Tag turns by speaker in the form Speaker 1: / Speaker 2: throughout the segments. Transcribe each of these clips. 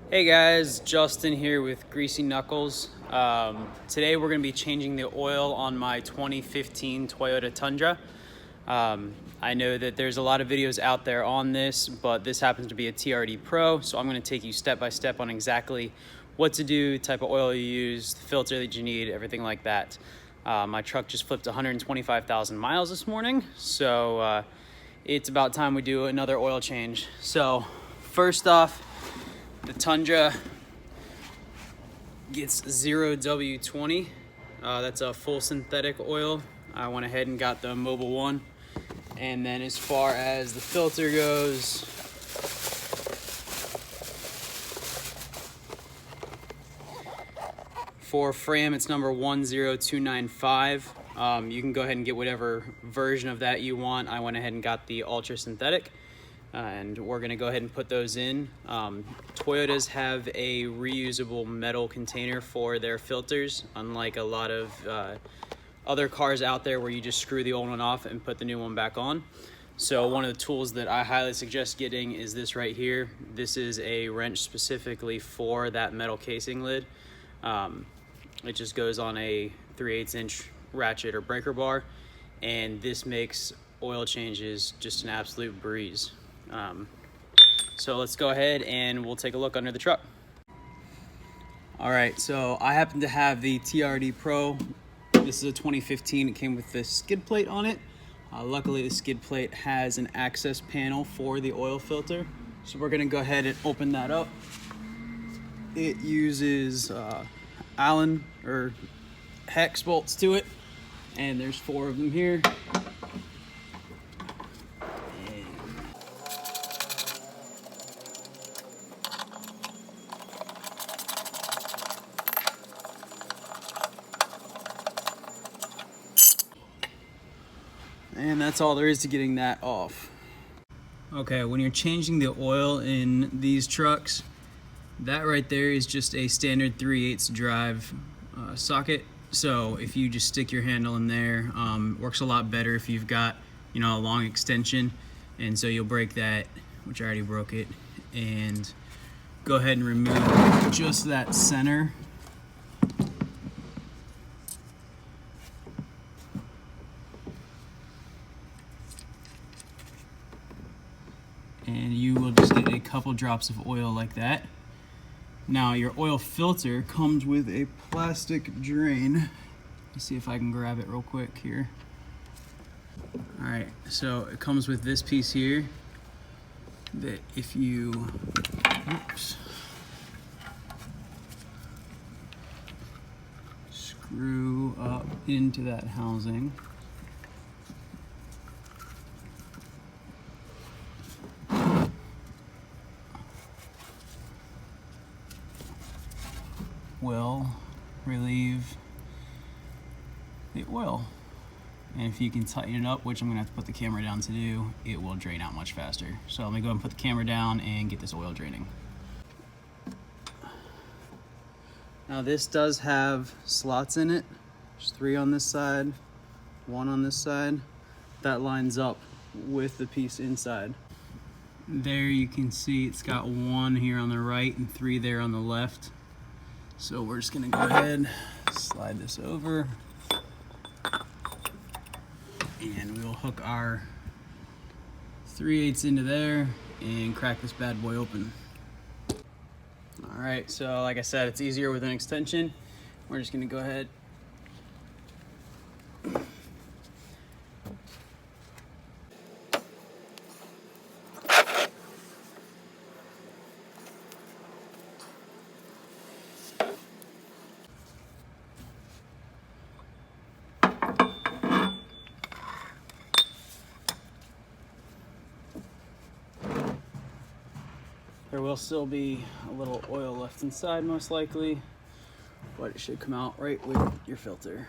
Speaker 1: Hey guys, Justin here with Greasy Knuckles. Today we're going to be changing the oil on my 2015 Toyota Tundra. I know that there's a lot of videos out there on this, but this happens to be a TRD Pro, so I'm going to take you step by step on exactly what to do, type of oil you use, the filter that you need, everything like that. My truck just flipped 125,000 miles this morning, so it's about time we do another oil change. So first off, the Tundra gets 0W20. That's a full synthetic oil. I went ahead and got the mobile one. And then as far as the filter goes, for Fram, it's number 10295. You can go ahead and get whatever version of that you want. I went ahead and got the ultra synthetic. And we're gonna go ahead and put those in. Toyotas have a reusable metal container for their filters, unlike a lot of other cars out there where you just screw the old one off and put the new one back on. So one of the tools that I highly suggest getting is this right here. This is a wrench specifically for that metal casing lid. It just goes on a 3/8 inch ratchet or breaker bar, and this makes oil changes just an absolute breeze. So let's go ahead and we'll take a look under the truck. All right, so I happen to have the TRD Pro. This is a 2015. It came with the skid plate on it. Luckily, the skid plate has an access panel for the oil filter. So we're gonna go ahead and open that up. It uses Allen or hex bolts to it, and there's 4 of them here. And that's all there is to getting that off. Okay, when you're changing the oil in these trucks, that right there is just a standard 3/8 drive socket. So if you just stick your handle in there, works a lot better if you've got, a long extension. And so you'll break that, which I already broke it, and go ahead and remove just that center. And you will just get a couple drops of oil like that. Now your oil filter comes with a plastic drain. Let's see if I can grab it real quick here. All right, so it comes with this piece here that if you, screw up into that housing, will relieve the oil. And if you can tighten it up, which I'm gonna have to put the camera down to do, it will drain out much faster. So let me go and put the camera down and get this oil draining. Now this does have slots in it. There's 3 on this side, 1 on this side. That lines up with the piece inside. There you can see it's got 1 here on the right and 3 there on the left. So we're just gonna go ahead, slide this over, and we'll hook our 3/8 into there and crack this bad boy open. All right, so like I said, it's easier with an extension. We're just gonna go ahead. There will still be a little oil left inside most likely, but it should come out right with your filter.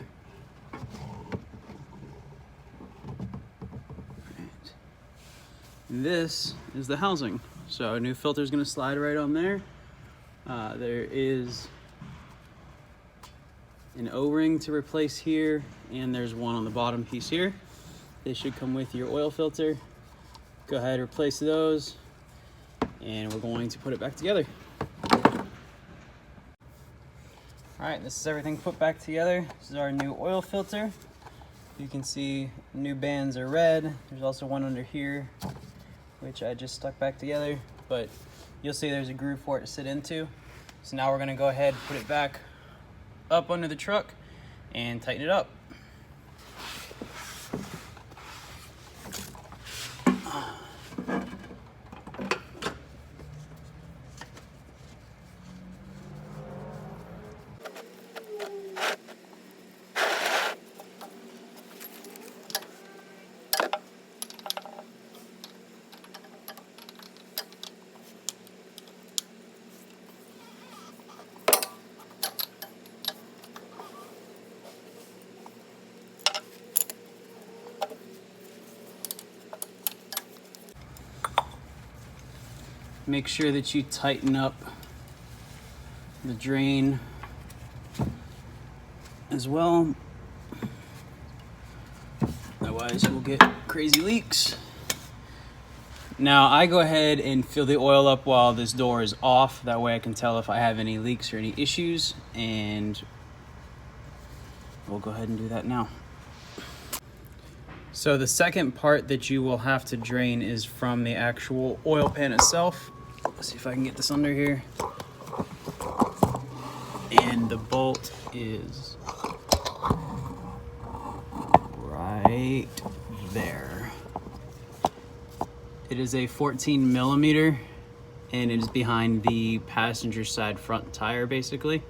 Speaker 1: Right. This is the housing. So a new filter is going to slide right on there. There is an O-ring to replace here, and there's one on the bottom piece here. They should come with your oil filter. Go ahead and replace those, and we're going to put it back together. All right, this is everything put back together. This is our new oil filter. You can see new bands are red. There's also one under here, which I just stuck back together, but you'll see there's a groove for it to sit into. So now we're gonna go ahead, put it back up under the truck and tighten it up. Make sure that you tighten up the drain as well. Otherwise we'll get crazy leaks. Now I go ahead and fill the oil up while this door is off. That way I can tell if I have any leaks or any issues, and we'll go ahead and do that now. So the second part that you will have to drain is from the actual oil pan itself. Let's see if I can get this under here. And the bolt is right there. It is a 14 millimeter and it is behind the passenger side front tire basically.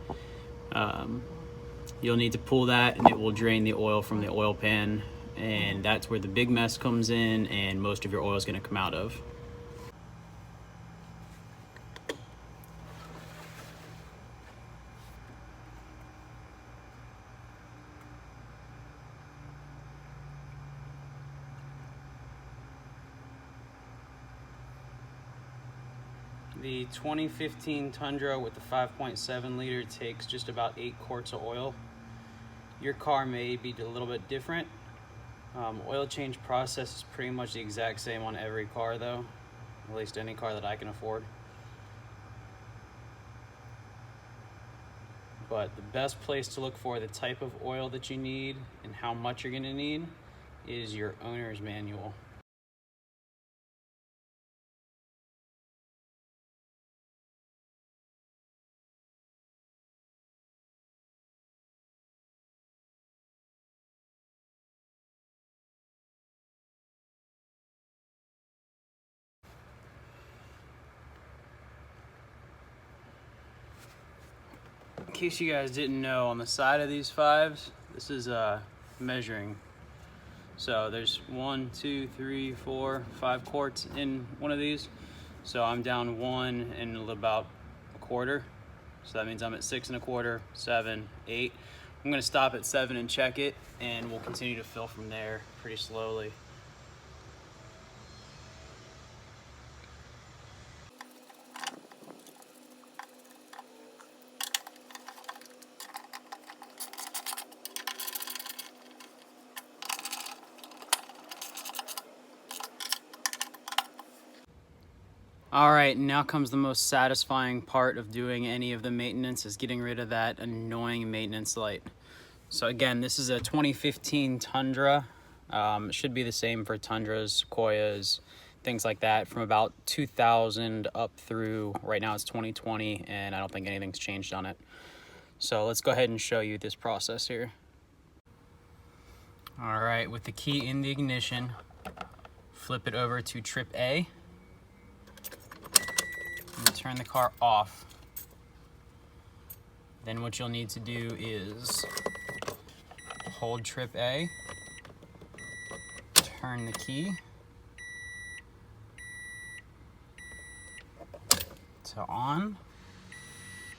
Speaker 1: You'll need to pull that and it will drain the oil from the oil pan, and that's where the big mess comes in and most of your oil is going to come out of. The 2015 Tundra with the 5.7 liter takes just about 8 quarts of oil. Your car may be a little bit different. Oil change process is pretty much the exact same on every car though, at least any car that I can afford. But the best place to look for the type of oil that you need and how much you're going to need is your owner's manual. In case you guys didn't know, on the side of these fives, this is measuring. So there's 1, 2, 3, 4, 5 quarts in one of these. So I'm down 1 and about a quarter. So that means I'm at 6 1/4, 7, 8. I'm gonna stop at 7 and check it, and we'll continue to fill from there pretty slowly. All right, now comes the most satisfying part of doing any of the maintenance, is getting rid of that annoying maintenance light. So again, this is a 2015 Tundra. It should be the same for Tundras, Sequoias, things like that, from about 2000 up through, right now it's 2020, and I don't think anything's changed on it. So let's go ahead and show you this process here. All right, with the key in the ignition, flip it over to trip A. And turn the car off. Then what you'll need to do is hold trip A, turn the key to on,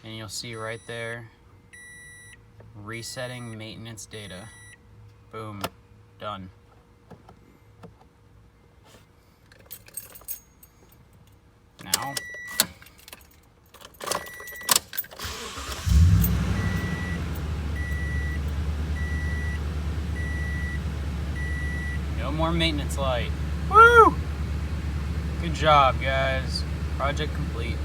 Speaker 1: and you'll see right there, resetting maintenance data. Boom, done. Now, no more maintenance light. Woo! Good job, guys. Project complete.